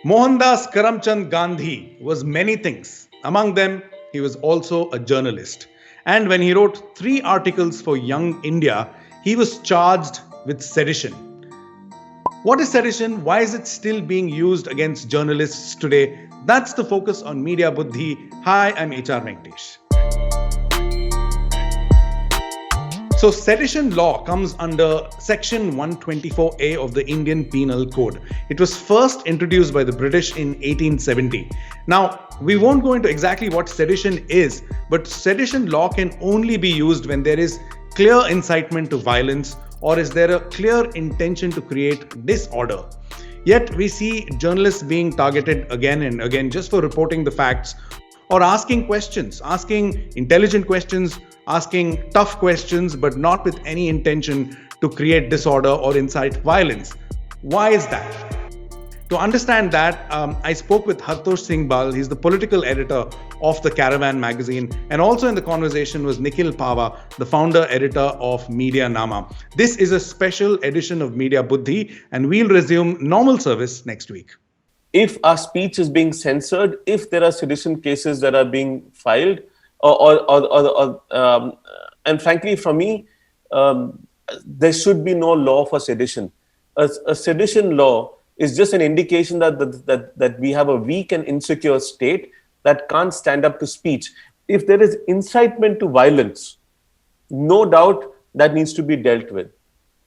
Mohandas Karamchand Gandhi was many things. Among them, he was also a journalist. And when he wrote 3 articles for Young India, he was charged with sedition. What is sedition? Why is it still being used against journalists today? That's the focus on Media Buddhi. Hi, I'm HR Venkatesh. So, sedition law comes under Section 124A of the Indian Penal Code. It was first introduced by the British in 1870. Now, we won't go into exactly what sedition is, but sedition law can only be used when there is clear incitement to violence or is there a clear intention to create disorder. Yet, we see journalists being targeted again and again just for reporting the facts or asking questions, asking intelligent questions, asking tough questions, but not with any intention to create disorder or incite violence. Why is that? To understand that, I spoke with Hartosh Singh Bal. He's the political editor of the Caravan magazine. And also in the conversation was Nikhil Pava, the founder editor of Media Nama. This is a special edition of Media Buddhi, and we'll resume normal service next week. If our speech is being censored, if there are sedition cases that are being filed, and frankly, for me, there should be no law for sedition. A sedition law is just an indication that we have a weak and insecure state that can't stand up to speech. If there is incitement to violence, no doubt that needs to be dealt with.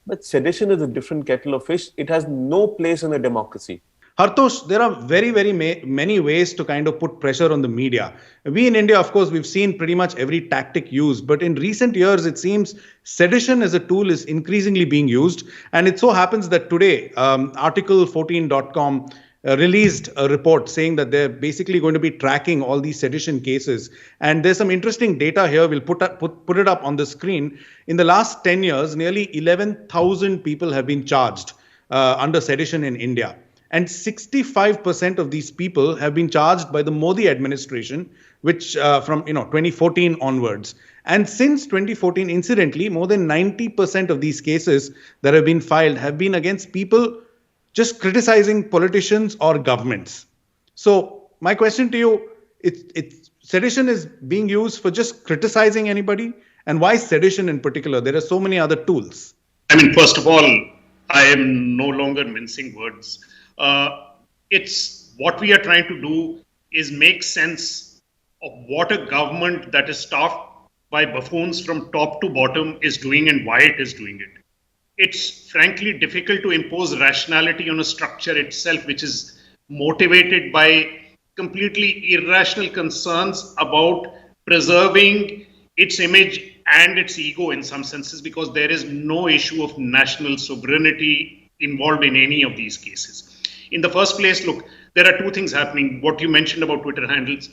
But sedition is a different kettle of fish. It has no place in a democracy. Hartosh, there are very many ways to kind of put pressure on the media. We in India, of course, we've seen pretty much every tactic used. But in recent years, it seems sedition as a tool is increasingly being used. And it so happens that today, Article14.com released a report saying that they're basically going to be tracking all these sedition cases. And there's some interesting data here. We'll put it up on the screen. In the last 10 years, nearly 11,000 people have been charged under sedition in India. And 65% of these people have been charged by the Modi administration, which from 2014 onwards. And since 2014, incidentally, more than 90% of these cases that have been filed have been against people just criticizing politicians or governments. So my question to you, sedition is being used for just criticizing anybody? And why sedition in particular? There are so many other tools. I mean, first of all, I am no longer mincing words. It's what we are trying to do is make sense of what a government that is staffed by buffoons from top to bottom is doing and why it is doing it. It's frankly difficult to impose rationality on a structure itself, which is motivated by completely irrational concerns about preserving its image and its ego in some senses, because there is no issue of national sovereignty involved in any of these cases. In the first place, look, there are two things happening. What you mentioned about Twitter handles,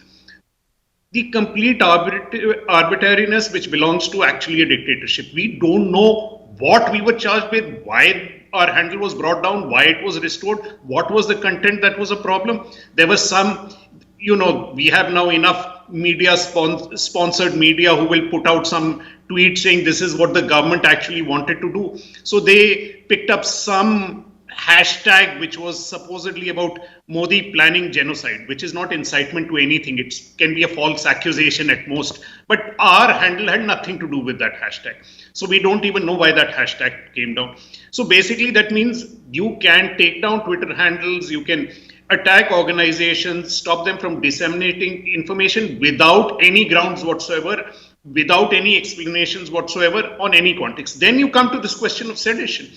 the complete arbitrariness which belongs to actually a dictatorship. We don't know what we were charged with, why our handle was brought down, why it was restored, what was the content that was a problem. There was some, we have now enough media, sponsored media who will put out some tweet saying this is what the government actually wanted to do. So they picked up some hashtag which was supposedly about Modi planning genocide, which is not incitement to anything. It can be a false accusation at most. But our handle had nothing to do with that hashtag. So we don't even know why that hashtag came down. So basically that means you can take down Twitter handles, you can attack organizations, stop them from disseminating information without any grounds whatsoever, without any explanations whatsoever on any context. Then you come to this question of sedition.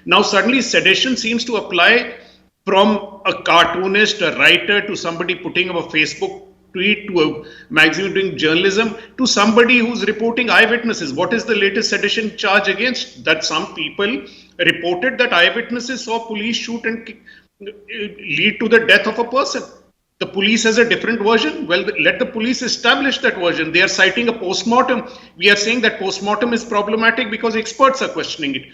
Now, suddenly sedition seems to apply from a cartoonist, a writer, to somebody putting up a Facebook tweet, to a magazine doing journalism, to somebody who's reporting eyewitnesses. What is the latest sedition charge against? That some people reported that eyewitnesses saw police shoot and lead to the death of a person. The police has a different version. Well, let the police establish that version. They are citing a post-mortem. We are saying that post-mortem is problematic because experts are questioning it.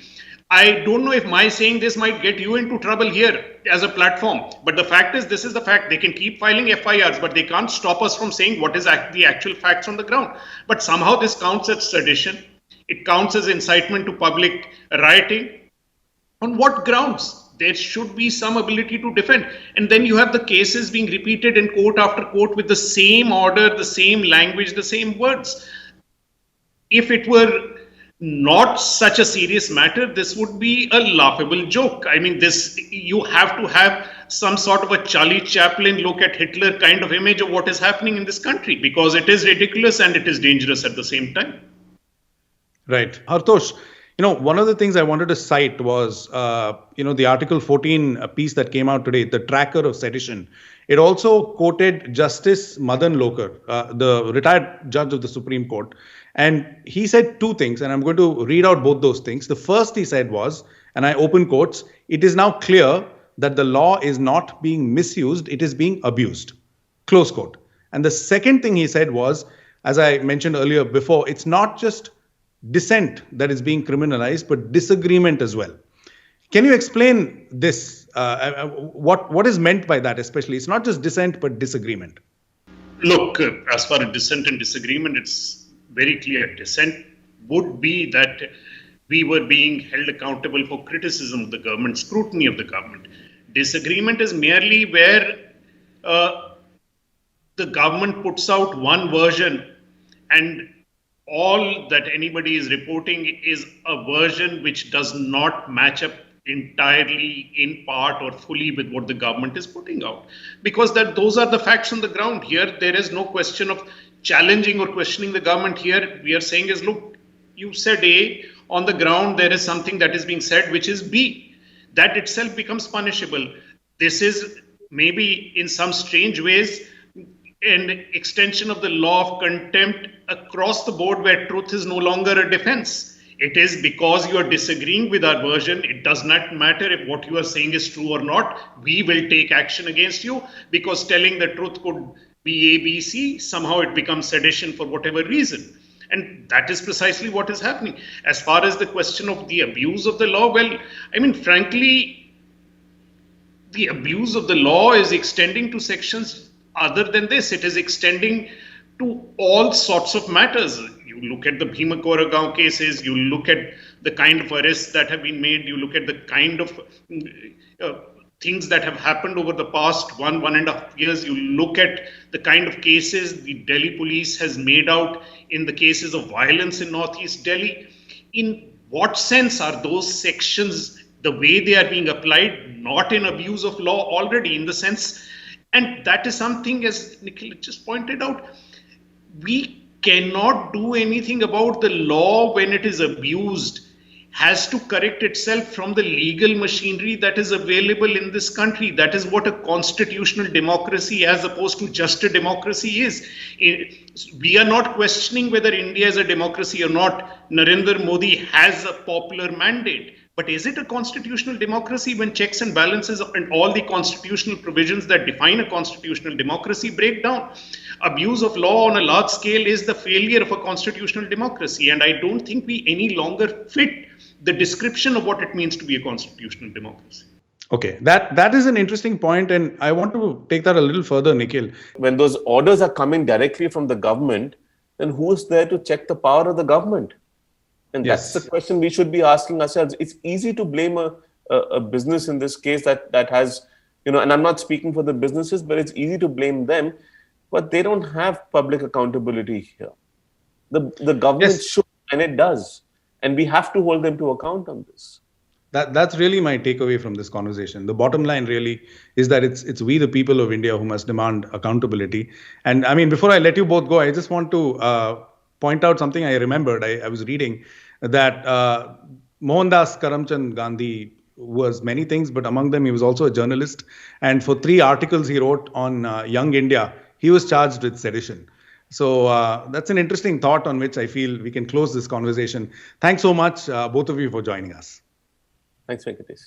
I don't know if my saying this might get you into trouble here as a platform, but the fact is, this is the fact. They can keep filing FIRs, but they can't stop us from saying what is the actual facts on the ground. But somehow this counts as sedition. It counts as incitement to public rioting. On what grounds? there should be some ability to defend. And then you have the cases being repeated in court after court with the same order, the same language, the same words. If it were not such a serious matter, this would be a laughable joke. I mean, you have to have some sort of a Charlie Chaplin look at Hitler kind of image of what is happening in this country, because it is ridiculous and it is dangerous at the same time. Right. Hartosh, one of the things I wanted to cite was, the Article 14 piece that came out today, the tracker of sedition. It also quoted Justice Madan Lokar, the retired judge of the Supreme Court. And he said two things, and I'm going to read out both those things. The first he said was, and I open quotes, "It is now clear that the law is not being misused, it is being abused." Close quote. And the second thing he said was, as I mentioned earlier before, it's not just dissent that is being criminalized, but disagreement as well. Can you explain this? What is meant by that, especially? It's not just dissent, but disagreement. Look, as far as dissent and disagreement, it's very clear. Dissent would be that we were being held accountable for criticism of the government, scrutiny of the government. Disagreement is merely where the government puts out one version and all that anybody is reporting is a version which does not match up entirely, in part or fully, with what the government is putting out. Because those are the facts on the ground. Here, there is no question of challenging or questioning the government. Here, we are saying is, look, you said A, on the ground there is something that is being said which is B. That itself becomes punishable. This is maybe in some strange ways an extension of the law of contempt across the board, where truth is no longer a defense. It is because you are disagreeing with our version. It does not matter if what you are saying is true or not. We will take action against you, because telling the truth could be A, B, C. Somehow it becomes sedition for whatever reason. And that is precisely what is happening. As far as the question of the abuse of the law, well, I mean, frankly, the abuse of the law is extending to sections other than this. It is extending to all sorts of matters. You look at the Bhima Koregaon cases, you look at the kind of arrests that have been made, you look at the kind of things that have happened over the past 1.5 years, you look at the kind of cases the Delhi police has made out in the cases of violence in Northeast Delhi. In what sense are those sections, the way they are being applied, not in abuse of law already, in the sense? And that is something, as Nikhil just pointed out, we cannot do anything about the law when it is abused. Has to correct itself from the legal machinery that is available in this country. That is what a constitutional democracy, as opposed to just a democracy, is. We are not questioning whether India is a democracy or not. Narendra Modi has a popular mandate. But is it a constitutional democracy when checks and balances and all the constitutional provisions that define a constitutional democracy break down? Abuse of law on a large scale is the failure of a constitutional democracy. And I don't think we any longer fit the description of what it means to be a constitutional democracy. Okay, that is an interesting point, and I want to take that a little further, Nikhil. When those orders are coming directly from the government, then who is there to check the power of the government? And Yes. That's the question we should be asking ourselves. It's easy to blame a business in this case that has, and I'm not speaking for the businesses, but it's easy to blame them, but they don't have public accountability here. The government Yes. should, and it does. And we have to hold them to account on this. That's really my takeaway from this conversation. The bottom line really is that it's we, the people of India, who must demand accountability. And I mean, before I let you both go, I just want to point out something I remembered. I was reading that Mohandas Karamchand Gandhi was many things, but among them, he was also a journalist. And for 3 articles he wrote on Young India, he was charged with sedition. So that's an interesting thought on which I feel we can close this conversation. Thanks so much, both of you, for joining us. Thanks, Venkatesh.